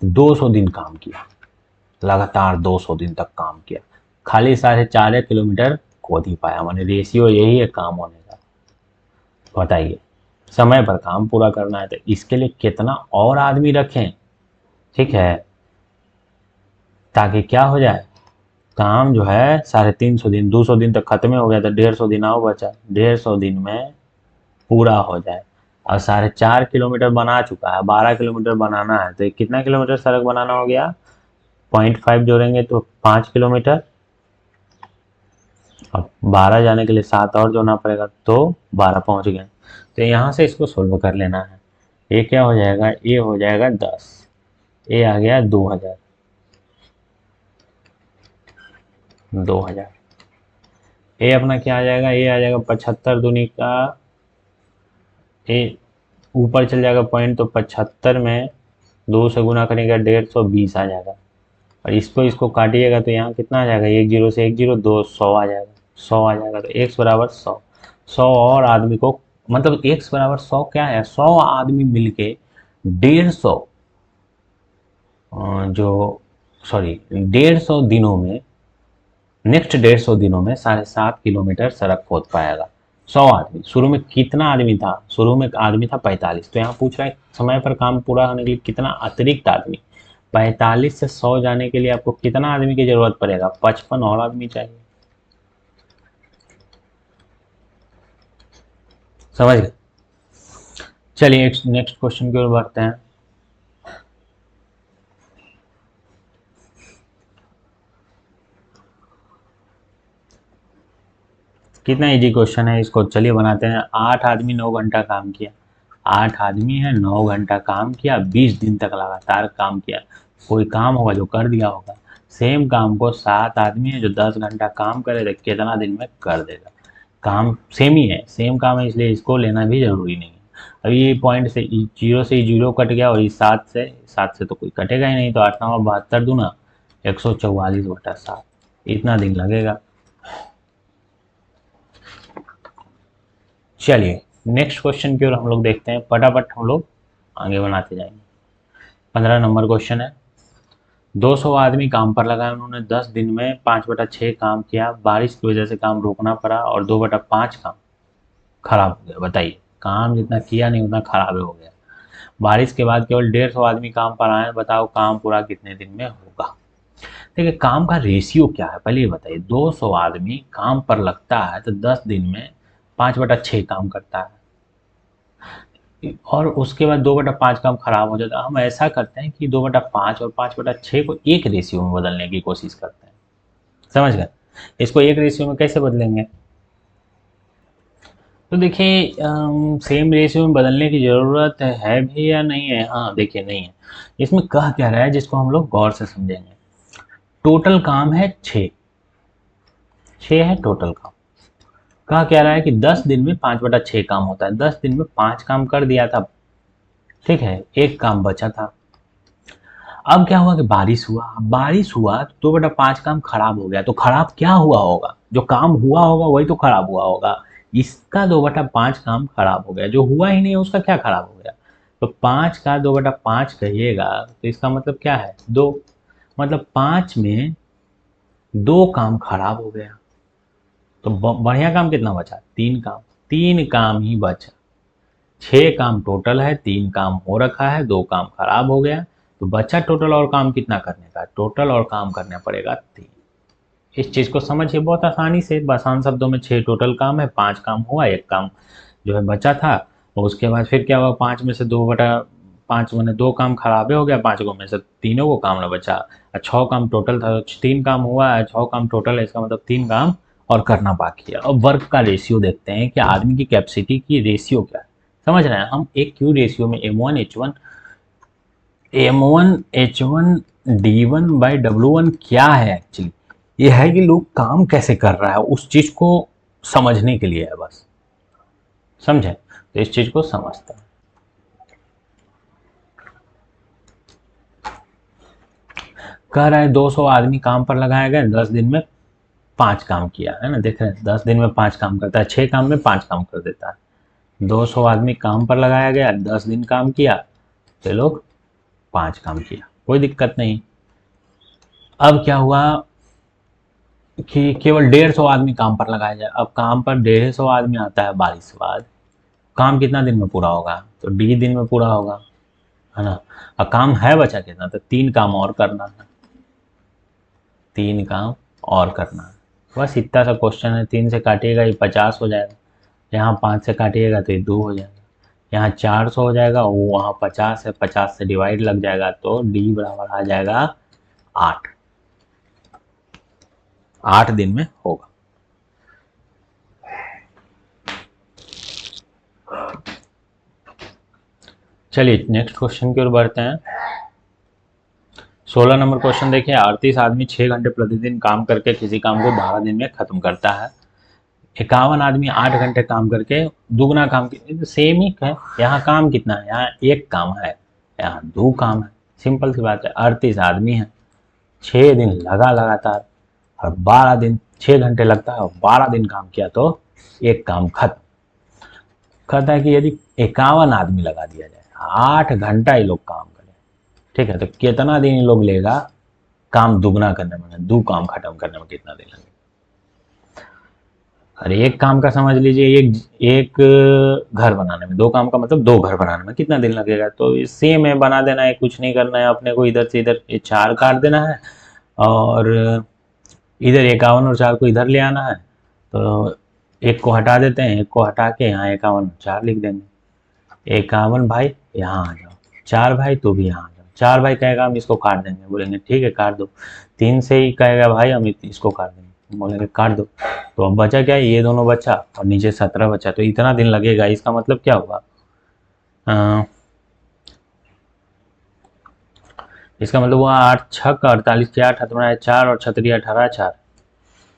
तो 200 दिन काम किया, लगातार 200 दिन तक काम किया, खाली 4.5 किलोमीटर खोद ही पाया। माने रेशियो यही है काम होने का। बताइए समय पर काम पूरा करना है तो इसके लिए कितना और आदमी रखें, ठीक है, ताकि क्या हो जाए, काम जो है 350 दिन, 200 दिन तक खत्म हो गया तो 150 दिन आओ बचा, 150 दिन में पूरा हो जाए। और 4.5 किलोमीटर बना चुका है, 12 किलोमीटर बनाना है तो कितना किलोमीटर सड़क बनाना हो गया, 0.5 जोड़ेंगे तो 5 किलोमीटर, अब 12 जाने के लिए 7 और जोड़ना पड़ेगा तो 12 पहुंच गए। तो यहाँ से इसको सोल्व कर लेना है। ये क्या हो जाएगा, ये हो जाएगा 10, ये आ गया 2000, 2000। ये अपना क्या आ जाएगा, ये आ जाएगा 75 दूनी का, ये ऊपर चल जाएगा पॉइंट, तो 75 में 2 से गुना करेंगे 150 आ जाएगा। और इसको काटिएगा तो यहाँ कितना आ जाएगा, 1 जीरो से 1 जीरो 2, 100 आ जाएगा, 100 आ जाएगा। तो x बराबर 100, 100 और आदमी को, मतलब x बराबर 100 क्या है, 100 आदमी मिलके 150, जो सॉरी 150 दिनों में, नेक्स्ट 150 दिनों में 7.5 किलोमीटर सड़क खोद पाएगा। 100 आदमी, शुरू में कितना आदमी था, शुरू में आदमी था 45, तो यहाँ पूछ रहा है समय पर काम पूरा होने के लिए कितना अतिरिक्त आदमी। 45 से 100 जाने के लिए आपको कितना आदमी की जरूरत पड़ेगा, 55 और आदमी चाहिए। समझ गए। चलिए नेक्स्ट क्वेश्चन की ओर बढ़ते हैं। कितना इजी क्वेश्चन है, इसको चलिए बनाते हैं। 8 आदमी 9 घंटा काम किया, 8 आदमी है 9 घंटा काम किया, 20 दिन तक लगातार काम किया। कोई काम होगा जो कर दिया होगा। सेम काम को 7 आदमी है जो 10 घंटा काम करे तो कितना दिन में कर देगा। काम सेम ही है, सेम काम है, इसलिए इसको लेना भी जरूरी नहीं है। अभी ये पॉइंट से जीरो से जीरो कट गया, और इस 7 से तो कोई कटेगा ही नहीं, तो 8 9 72 दूना 144 बटा 7, इतना दिन लगेगा। चलिए नेक्स्ट क्वेश्चन की ओर हम लोग देखते हैं, फटाफट हम लोग आगे बनाते जाएंगे। 15 नंबर क्वेश्चन है। 200 आदमी काम पर लगाए, उन्होंने 10 दिन में 5/6 काम किया, बारिश की वजह से काम रोकना पड़ा और 2/5 काम खराब हो गया। बताइए, काम जितना किया नहीं उतना खराब हो गया। बारिश के बाद केवल 150 आदमी काम पर आए, बताओ काम पूरा कितने दिन में होगा। देखिए काम का रेशियो क्या है पहले ये बताइए। 200 आदमी काम पर लगता है तो 10 दिन में 5/6 काम करता है, और उसके बाद 2/5 काम खराब हो जाता है। हम ऐसा करते हैं कि 2/5 और 5/6 को एक रेशियो में बदलने की कोशिश करते हैं। समझ गए। इसको एक रेशियो में कैसे बदलेंगे? तो देखिए सेम रेशियो में बदलने की ज़रूरत है भी या नहीं है? हाँ देखिए नहीं है। इसमें कह क्या रहा है जिसको हम लोग गौर से समझेंगे। टोटल काम है 6, 6 है टोटल काम। कहा क्या रहा है कि 10 दिन में 5/6 काम होता है। 10 दिन में 5 काम कर दिया था, ठीक है, एक काम बचा था। अब क्या हुआ कि बारिश हुआ तो 2/5 काम खराब हो गया। तो खराब क्या हुआ होगा? जो काम हुआ होगा वही तो खराब हुआ होगा। इसका 2/5 काम खराब हो गया, जो हुआ ही नहीं है उसका क्या खराब हो गया? तो 5 का 2/5 कहिएगा तो इसका मतलब क्या है? 2। मतलब 5 में 2 काम खराब हो गया। तो बढ़िया काम कितना बचा? 3 काम। 3 काम ही बचा। 6 काम टोटल है, 3 काम हो रखा है, 2 काम खराब हो गया। तो बचा टोटल और काम कितना करने का? टोटल और काम करना पड़ेगा 3। इस चीज़ को समझिए बहुत आसानी से। आसान शब्दों में 6 टोटल काम है, 5 काम हुआ, 1 काम जो है बचा था। और उसके बाद फिर क्या हुआ? 5 में से 2/5 मैंने 2 काम खराबे हो गया, 5 को में से तीनों को काम ना बचा। 6 काम टोटल था तो 3 काम हुआ है, 6 काम टोटल है, इसका मतलब 3 काम और करना बाकी है। अब वर्क का रेशियो देखते हैं कि आदमी की कैपेसिटी की रेशियो क्या है। समझ रहे हैं हम? एक क्यू रेशियो में M1H1 D1/W1 क्या है एक्चुअली? ये है कि लोग काम कैसे कर रहा है उस चीज को समझने के लिए है बस। समझे? तो इस चीज को समझते हैं। कह रहा है 200 आदमी काम पर लगाया गया, 10 दिन में 5 काम किया, है ना? देख रहे हैं 10 दिन में 5 काम करता है, 6 काम में 5 काम कर देता है। 200 आदमी काम पर लगाया गया, 10 दिन काम किया, तो लोग 5 काम किया, कोई दिक्कत नहीं। अब क्या हुआ कि केवल 150 आदमी काम पर लगाया जाए। अब काम पर 150 आदमी आता है बारिश के बाद, काम कितना दिन में पूरा होगा? तो डी दिन में पूरा होगा, है ना? अब काम है बचा कितना? तो 3 काम और करना है, 3 काम और करना है। बस इतना सा क्वेश्चन है। 3 से काटिएगा ये 50 हो जाएगा, यहाँ 5 से काटिएगा तो ये 2 हो जाएगा, यहाँ 400 हो जाएगा, वो वहाँ 50 है, 50 से डिवाइड लग जाएगा तो डी बराबर आ जाएगा 8। 8 दिन में होगा। चलिए नेक्स्ट क्वेश्चन की ओर बढ़ते हैं। 16 नंबर क्वेश्चन देखिए। 38 आदमी 6 घंटे प्रतिदिन काम करके किसी काम को 12 दिन में खत्म करता है। 51 आदमी 8 घंटे काम करके दुगना काम, सेम ही है। यहाँ काम कितना है? यहाँ 1 काम है, यहाँ 2 काम है। सिंपल सी बात है। 38 आदमी है, 6 दिन लगा लगातार, और 12 दिन 6 घंटे लगता है और 12 दिन काम किया तो 1 काम खत्म। कहता है कि यदि 51 आदमी लगा दिया जाए, 8 घंटा ये लोग काम करें, ठीक है, तो कितना दिन ये लोग लेगा काम दुगना करने में, 2 काम खत्म करने में कितना दिन लगेगा? अरे 1 काम का समझ लीजिए, एक घर बनाने में, 2 काम का मतलब 2 घर बनाने में कितना दिन लगेगा? तो सेम है, बना देना है, कुछ नहीं करना है अपने को। इधर से इधर ये 4 काट देना है और इधर 51 और 4 को इधर ले आना है। तो 1 को हटा देते हैं, 1 को हटा के यहाँ 51 4 लिख देंगे। 51 भाई यहाँ आ जाओ, 4 भाई तो भी यहाँ आ जाओ। 4 भाई कहेगा हम इसको काट देंगे, बोलेंगे ठीक है काट दो। 3 से ही कहेगा भाई हम इसको काट देंगे, बोलेंगे काट दो। तो अब बचा क्या? ये दोनों बचा और नीचे 17 बचा, तो इतना दिन लगेगा। इसका मतलब क्या हुआ? इसका मतलब हुआ 8 छक 48 के 8 हाथ 4 और छतरी 18 4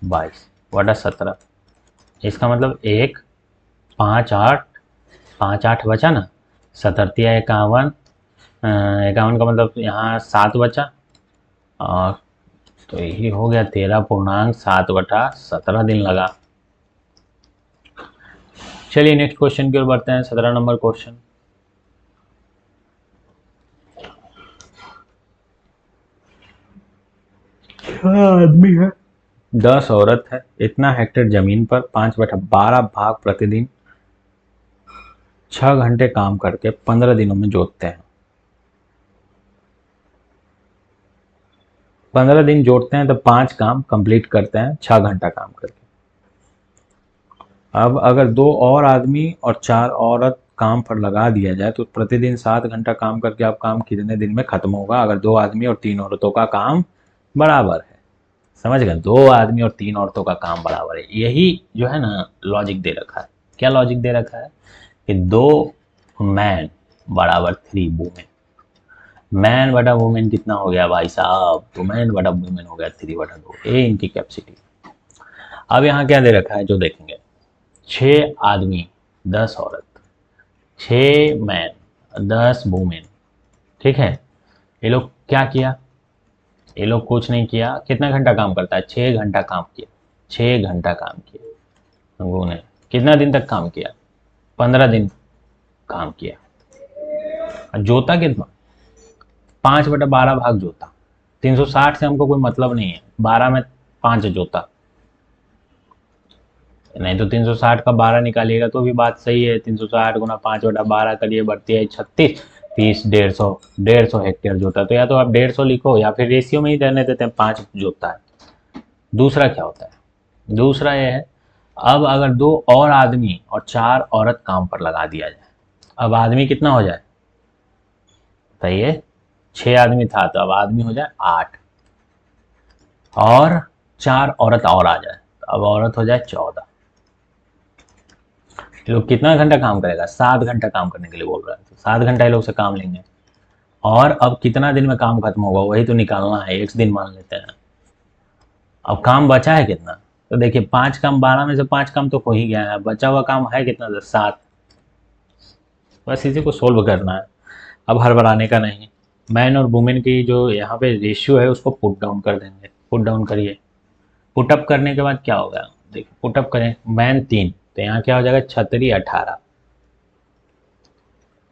22/17। इसका मतलब 1 5 8 5 8 बचा ना, 17 51, 51 का मतलब यहाँ 7 बचा, और तो यही हो गया 13.7/17 दिन लगा। चलिए नेक्स्ट क्वेश्चन की ओर बढ़ते हैं। 17 नंबर क्वेश्चन। आदमी है, 10 औरत है, इतना हेक्टेयर जमीन पर 5/12 भाग प्रतिदिन 6 घंटे काम करके 15 दिनों में जोतते हैं। 15 दिन जोड़ते हैं तो 5 काम कंप्लीट करते हैं 6 घंटा काम करके। अब अगर 2 और आदमी और 4 औरत काम पर लगा दिया जाए तो प्रतिदिन 7 घंटा काम करके आप काम कितने दिन में खत्म होगा? अगर 2 आदमी और 3 औरतों का काम बराबर है। समझ गए, 2 आदमी और 3 औरतों का काम बराबर है। यही जो है ना लॉजिक दे रखा है। क्या लॉजिक दे रखा है कि 2 मैन बराबर 3 वुमेन। मैन बटा वुमेन कितना हो गया भाई साहब, तो मैन बटा वुमेन हो गया 3/2, ये इनकी कैपेसिटी। अब यहाँ क्या दे रखा है जो देखेंगे, 6 आदमी 10 औरत, 6 मैन 10 वुमेन, ठीक है। ये लोग क्या किया, ये लोग कुछ नहीं किया। कितना घंटा काम करता है, 6 घंटा काम किया, 6 घंटा काम किया। लोगों ने कितना दिन तक काम किया, 15 दिन काम किया। और जोता कितना, 5/12 भाग जोता। 360 से हमको कोई मतलब नहीं है, 12 में 5 जोता, नहीं तो 360 का 12 निकालिएगा तो भी बात सही है। 360 गुना 5/12 करिए, बढ़ती है 36, 30, 150, 150 हेक्टेयर जोता। तो या तो आप 150 लिखो या फिर रेशियो में ही रहने देते हैं, 5 जोता है। दूसरा क्या होता है, दूसरा ये है, अब अगर 2 और आदमी और 4 औरत काम पर लगा दिया जाए, अब आदमी कितना हो जाए बताइए, 6 आदमी था तो अब आदमी हो जाए 8, और 4 औरत और आ जाए तो अब औरत हो जाए 14। ये लोग कितना घंटा काम करेगा, 7 घंटा काम करने के लिए बोल रहा है, तो 7 घंटा ये लोग से काम लेंगे। और अब कितना दिन में काम खत्म होगा वही तो निकालना है, एक दिन मान लेते हैं। अब काम बचा है कितना, तो देखिए 5 काम, 12 में से 5 काम तो हो ही गया है, बचा हुआ काम है कितना, 7। बस इसी को सोल्व करना है, अब हड़बड़ाने का नहीं। मैन और वुमेन की जो यहाँ पे रेशियो है उसको पुट डाउन कर देंगे, पुट डाउन करिए। पुटअप करने के बाद क्या होगा, देखिए पुटअप करें, मैन 3 तो यहाँ क्या हो जाएगा 36 18,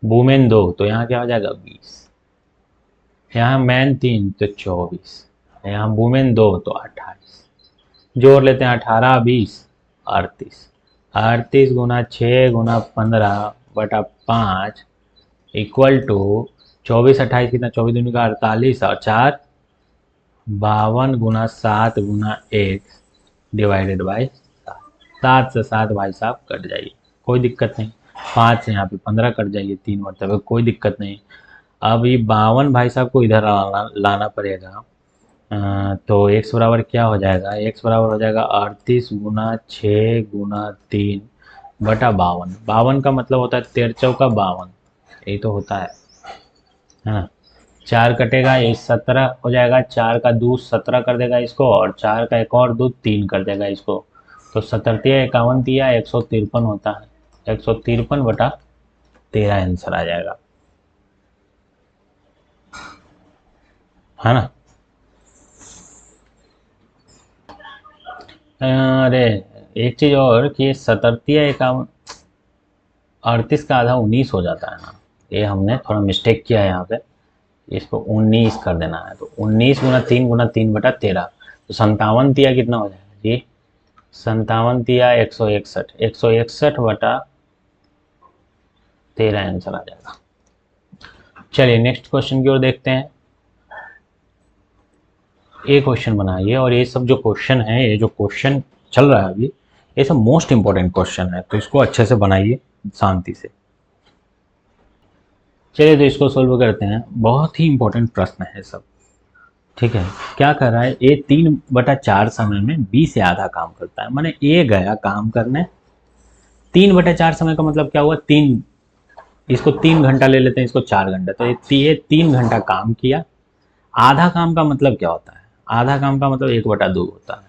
वुमेन 2 तो यहाँ क्या हो जाएगा 20, यहाँ मैन 3 तो 24, यहाँ वुमेन 2 तो 28, जोड़ लेते हैं 18 20 38, 38 गुना 6 गुना 15/5 इक्वल टू 24 28 कितना, 24 दूनी का 48 और 4 52 गुना 7 गुना 1 डिवाइडेड बाई 7 से 7 भाई साहब कट जाइए, कोई दिक्कत नहीं। 5 से यहाँ पे 15 कट जाइए 3 मरतबे, कोई दिक्कत नहीं। अब ये 52 भाई साहब को इधर लाना पड़ेगा। तो x बराबर क्या हो जाएगा, x बराबर हो जाएगा 38 गुना 6 गुना 3 बटा 52। 52 का मतलब होता है 13 चौका 52, यही तो होता है ना। 4 कटेगा, ये 17 हो जाएगा, 4 का 2 17 कर देगा इसको, और 4 का एक और 2 3 कर देगा इसको। तो 17 51 दिया 153 होता है, 153/13 आंसर आ जाएगा, है ना। अरे एक चीज और कि 37 51 38 का आधा 19 हो जाता है ना, ये हमने थोड़ा मिस्टेक किया है यहाँ पे, इसको 19 कर देना है। तो 19 गुना 3 गुना 3/13, तो 57 तिया कितना हो जाएगा जी, 57 तिया 161, 161/13 आंसर आ जाएगा। चलिए नेक्स्ट क्वेश्चन की ओर देखते हैं। ये क्वेश्चन बनाइए, और ये सब जो क्वेश्चन है, ये जो क्वेश्चन चल रहा है अभी, ये सब मोस्ट इंपॉर्टेंट क्वेश्चन है, तो इसको अच्छे से बनाइए शांति से। चलिए तो इसको सोल्व करते हैं, बहुत ही इंपॉर्टेंट प्रश्न है सब, ठीक है। क्या कर रहा है, ए 3/4 समय में बी से आधा काम करता है, माने ए गया काम करने 3/4 समय का मतलब क्या हुआ, 3, इसको 3 घंटा ले लेते हैं, इसको 4 घंटा, तो ये 3 घंटा काम किया। आधा काम का मतलब क्या होता है, आधा काम का मतलब 1/2 होता है,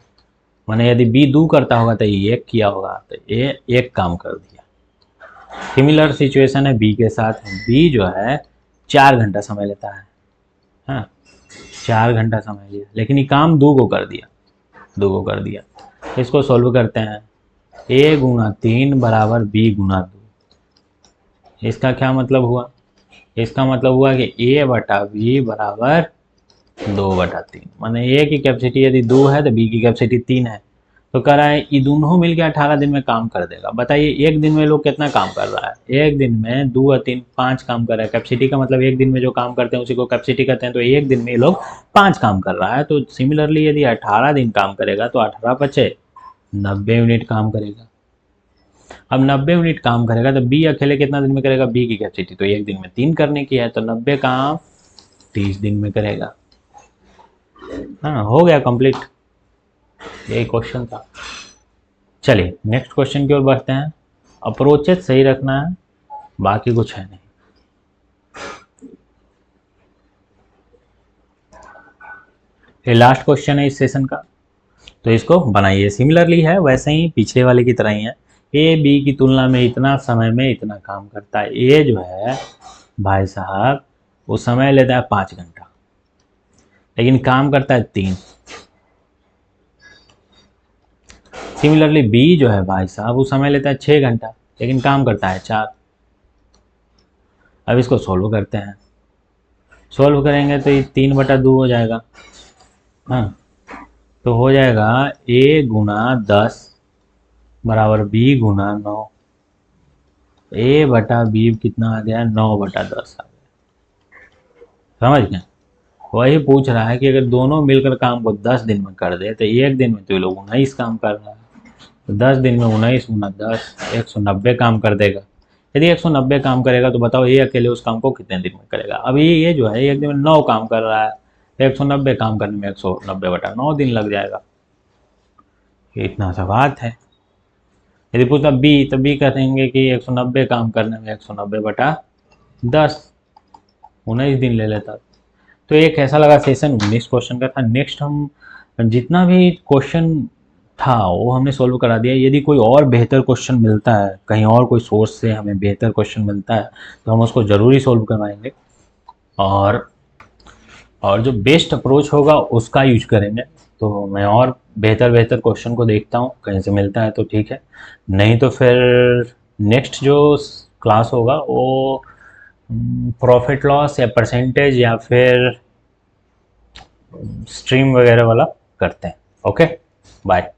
माने यदि बी 2 करता होगा तो ये 1 किया होगा, तो ये 1 काम कर दिया। सिमिलर सिचुएशन है बी के साथ, बी जो है 4 घंटा समय लेता है, हाँ 4 घंटा समय लिया, लेकिन ये काम 2 को कर दिया, 2 को कर दिया। इसको सॉल्व करते हैं, a गुना 3 बराबर b गुना 2। इसका क्या मतलब हुआ, इसका मतलब हुआ कि a बटा b बराबर 2/3, माने a की कैपेसिटी यदि 2 है तो b की कैपेसिटी 3 है। तो कह रहा है ये दोनों मिलकर 18 दिन में काम कर देगा। बताइए एक दिन में लोग कितना काम कर रहा है, एक दिन में 2 और 3 5 काम कर रहा है। कैपेसिटी का मतलब एक दिन में जो काम करते हैं उसी को कैपेसिटी कहते हैं, तो एक दिन में ये लोग 5 काम कर रहा है। तो सिमिलरली यदि 18 दिन काम करेगा तो 18 बचे 90 यूनिट काम करेगा। अब 90 यूनिट काम करेगा तो बी अकेले कितना दिन में करेगा, बी की कैपेसिटी तो एक दिन में 3 करने की है, तो 90 काम 30 दिन में करेगा। हाँ हो गया कंप्लीट। यही क्वेश्चन था। चलिए नेक्स्ट क्वेश्चन की ओर बढ़ते हैं। अप्रोचेस सही रखना है, बाकी कुछ है नहीं। ये लास्ट क्वेश्चन है इस सेशन का, तो इसको बनाइए। सिमिलरली है, वैसे ही पिछले वाले की तरह ही है। ए बी की तुलना में इतना समय में इतना काम करता है। ए जो है भाई साहब वो समय लेता है 5 घंटा, लेकिन काम करता है 3। सिमिलरली बी जो है भाई साहब वो समय लेता है 6 घंटा, लेकिन काम करता है 4। अब इसको सोल्व करते हैं। सोल्व करेंगे तो ये 3/2 हो जाएगा। हाँ, तो हो जाएगा ए गुना 10 बराबर बी गुना 9। ए बटा बी कितना आ गया, 9/10 आ गया। समझ गए? वही पूछ रहा है कि अगर दोनों मिलकर काम को 10 दिन में कर दे तो एक दिन में तो ये लोग 19 काम कर रहा है, तो 10 दिन में 19 गुना 10 190 काम कर देगा। यदि 190 काम करेगा तो बताओ ये अकेले उस काम को कितने दिन में करेगा। अभी ये जो है एक दिन में 9 काम कर रहा है, 190 काम करने में 190/9 दिन लग जाएगा। इतना सा बात है। यदि पूछता बी तो बी कहेंगे कि 190 काम करने में 190/10 19 दिन ले लेता। तो एक ऐसा लगा सेशन 19 क्वेश्चन का था। नेक्स्ट हम जितना भी क्वेश्चन था वो हमने सॉल्व करा दिया। यदि कोई और बेहतर क्वेश्चन मिलता है, कहीं और कोई सोर्स से हमें बेहतर क्वेश्चन मिलता है तो हम उसको ज़रूरी सॉल्व करवाएंगे, और जो बेस्ट अप्रोच होगा उसका यूज करेंगे। तो मैं और बेहतर बेहतर क्वेश्चन को देखता हूँ, कहीं से मिलता है तो ठीक है, नहीं तो फिर नेक्स्ट जो क्लास होगा वो प्रॉफिट लॉस या परसेंटेज या फिर स्ट्रीम वगैरह वाला करते हैं। Okay, bye.